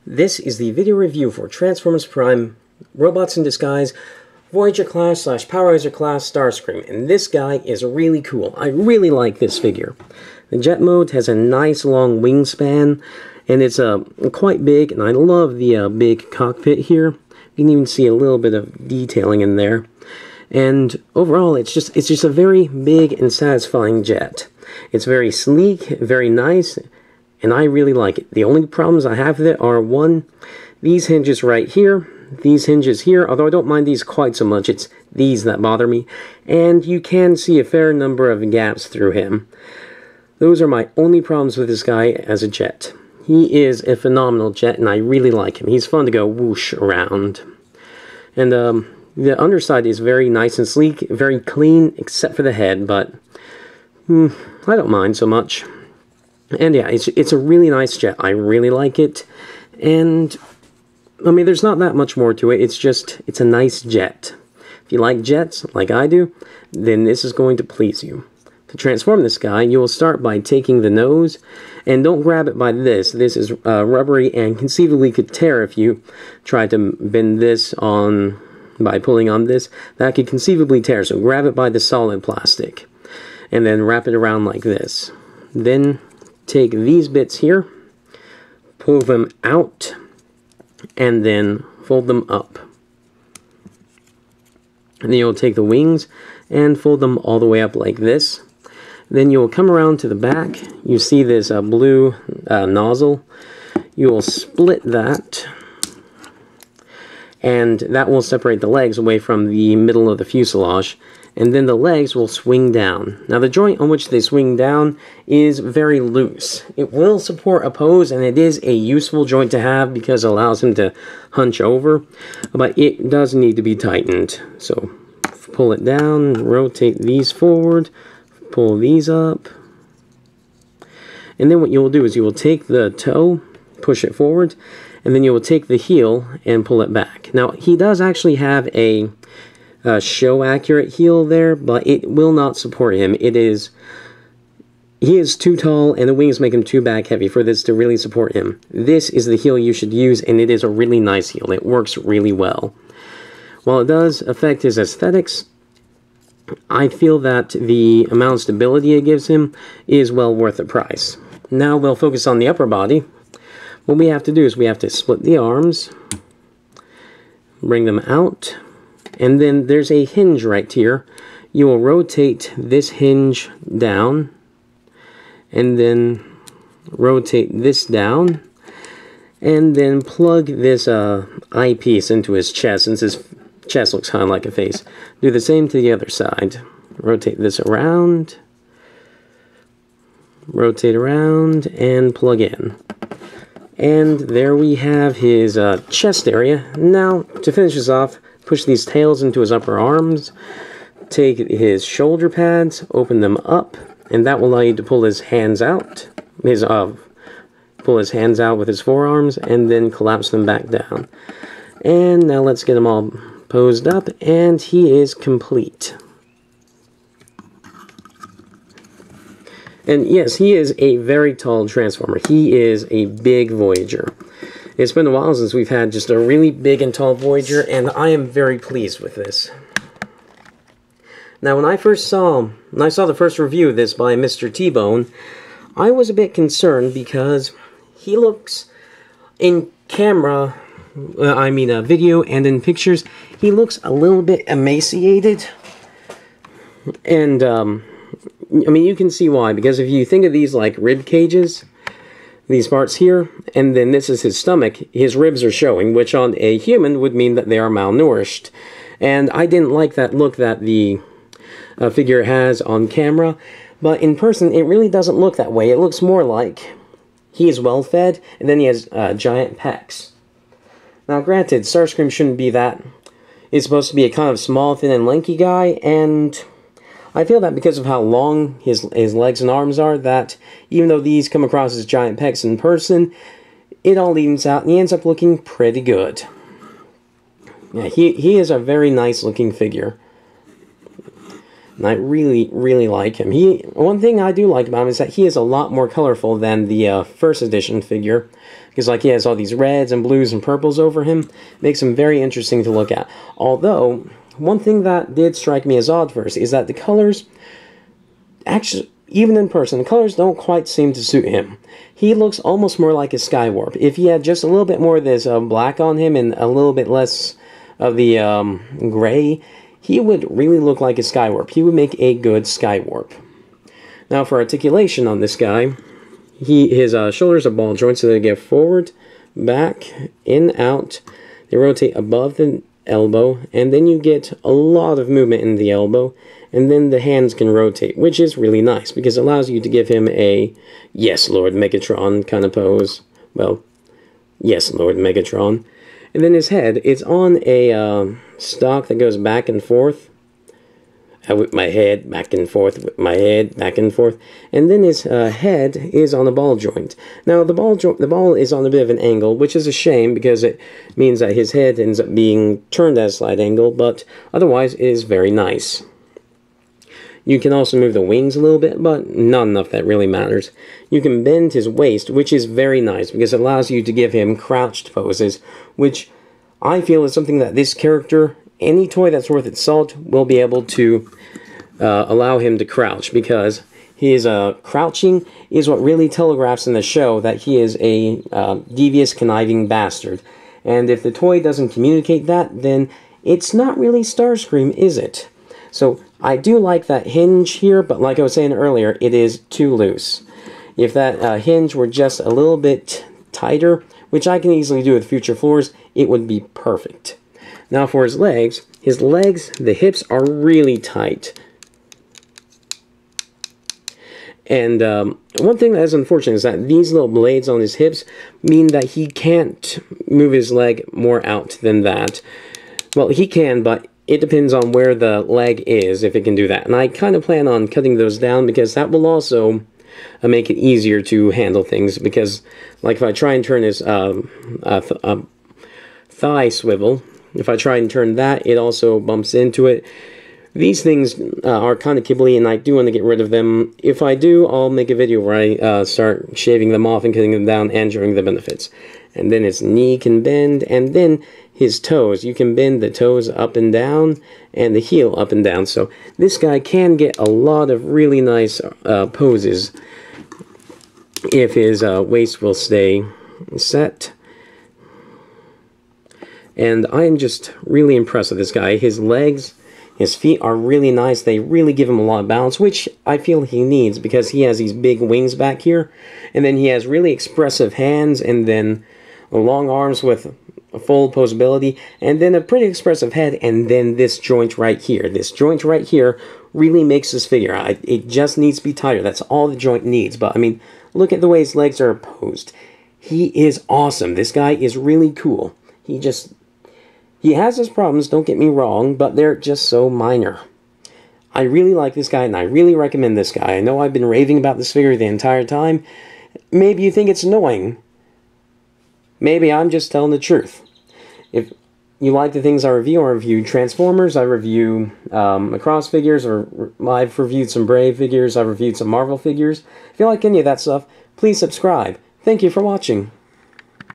This is the video review for Transformers Prime Robots in Disguise Voyager class / Powerizer class Starscream, and this guy is really cool. I really like this figure. The jet mode has a nice long wingspan, and it's quite big, and I love the big cockpit here. You can even see a little bit of detailing in there. And overall, it's just a very big and satisfying jet. It's very sleek, very nice, and I really like it. The only problems I have with it are, one, these hinges right here, these hinges here, although I don't mind these quite so much, it's these that bother me, and you can see a fair number of gaps through him. Those are my only problems with this guy as a jet. He is a phenomenal jet, and I really like him. He's fun to go whoosh around. And the underside is very nice and sleek, very clean, except for the head, but I don't mind so much. And yeah, it's a really nice jet. I really like it. And I mean, there's not that much more to it. It's a nice jet. If you like jets, like I do, then this is going to please you. To transform this guy, you will start by taking the nose, and don't grab it by this. This is rubbery and conceivably could tear if you try to bend this on by pulling on this. That could conceivably tear, so grab it by the solid plastic, and then wrap it around like this. Then take these bits here, pull them out, and then fold them up. And then you'll take the wings and fold them all the way up like this. Then you'll come around to the back. You see this blue nozzle. You will split that, and that will separate the legs away from the middle of the fuselage. And then the legs will swing down. Now the joint on which they swing down is very loose. It will support a pose, and it is a useful joint to have because it allows him to hunch over, but it does need to be tightened. So pull it down, rotate these forward, pull these up, and then what you will do is you will take the toe, push it forward, and then you will take the heel and pull it back. Now he does actually have a show accurate heel there, but it will not support him. He is too tall, and the wings make him too back heavy for this to really support him. This is the heel you should use, and it is a really nice heel. It works really well. While it does affect his aesthetics, I feel that the amount of stability it gives him is well worth the price. Now we'll focus on the upper body. What we have to do is we have to split the arms, bring them out, and then there's a hinge right here. You will rotate this hinge down, and then rotate this down, and then plug this eyepiece into his chest, since his chest looks kind of like a face. Do the same to the other side. Rotate this around, rotate around, and plug in. And there we have his chest area. Now, to finish this off, push these tails into his upper arms, take his shoulder pads, open them up, and that will allow you to pull his hands out, pull his hands out with his forearms, and then collapse them back down. And now let's get him all posed up, and he is complete. And yes, he is a very tall Transformer. He is a big Voyager. It's been a while since we've had just a really big and tall Voyager, and I am very pleased with this. Now, when I saw the first review of this by Mr. T-Bone, I was a bit concerned because he looks, in camera, video and in pictures, he looks a little bit emaciated. And, I mean, you can see why, because if you think of these like rib cages, these parts here, and then this is his stomach, his ribs are showing, which on a human would mean that they are malnourished. And I didn't like that look that the figure has on camera, but in person it really doesn't look that way. It looks more like he is well fed, and then he has giant pecs. Now granted, Starscream shouldn't be that. He's supposed to be a kind of small, thin, and lanky guy, and I feel that because of how long his legs and arms are, that even though these come across as giant pecs in person, it all evens out, and he ends up looking pretty good. Yeah, he is a very nice looking figure. And I really, really like him. One thing I do like about him is that he is a lot more colorful than the first edition figure. Because like he has all these reds and blues and purples over him. Makes him very interesting to look at. Although, one thing that did strike me as odd first is that the colors, actually, even in person, the colors don't quite seem to suit him. He looks almost more like a Skywarp. If he had just a little bit more of this black on him and a little bit less of the gray, he would really look like a Skywarp. He would make a good Skywarp. Now for articulation on this guy, his shoulders are ball joints, so they get forward, back, in, out. They rotate above the elbow, and then you get a lot of movement in the elbow, and then the hands can rotate, which is really nice, because it allows you to give him a yes, Lord Megatron kind of pose. Well, yes, Lord Megatron. And then his head, it's on a stock that goes back and forth. I whip my head back and forth, whip my head back and forth. And then his head is on a ball joint. Now, the ball is on a bit of an angle, which is a shame because it means that his head ends up being turned at a slight angle, but otherwise it is very nice. You can also move the wings a little bit, but not enough that really matters. You can bend his waist, which is very nice because it allows you to give him crouched poses, which I feel is something that this character, any toy that's worth its salt, will be able to allow him to crouch, because his crouching is what really telegraphs in the show that he is a devious, conniving bastard. And if the toy doesn't communicate that, then it's not really Starscream, is it? So I do like that hinge here, but like I was saying earlier, it is too loose. If that hinge were just a little bit tighter, which I can easily do with future floors, it would be perfect. Now for his legs, the hips are really tight. And one thing that is unfortunate is that these little blades on his hips mean that he can't move his leg more out than that. Well, he can, but it depends on where the leg is, if it can do that. And I kind of plan on cutting those down, because that will also make it easier to handle things. Because, like, if I try and turn his thigh swivel, if I try and turn that, it also bumps into it. These things are kind of kibbly, and I do want to get rid of them. If I do, I'll make a video where I start shaving them off and cutting them down and showing the benefits. And then his knee can bend, and then his toes. You can bend the toes up and down, and the heel up and down. So this guy can get a lot of really nice poses if his waist will stay set. And I am just really impressed with this guy. His legs, his feet are really nice. They really give him a lot of balance, which I feel he needs because he has these big wings back here. And then he has really expressive hands, and then long arms with a full posability, and then a pretty expressive head, and then this joint right here. This joint right here really makes this figure. It just needs to be tighter. That's all the joint needs. But, I mean, look at the way his legs are posed. He is awesome. This guy is really cool. He has his problems, don't get me wrong, but they're just so minor. I really like this guy, and I really recommend this guy. I know I've been raving about this figure the entire time. Maybe you think it's annoying. Maybe I'm just telling the truth. If you like the things I review Transformers, I review Macross figures, or I've reviewed some Brave figures, I've reviewed some Marvel figures. If you like any of that stuff, please subscribe. Thank you for watching.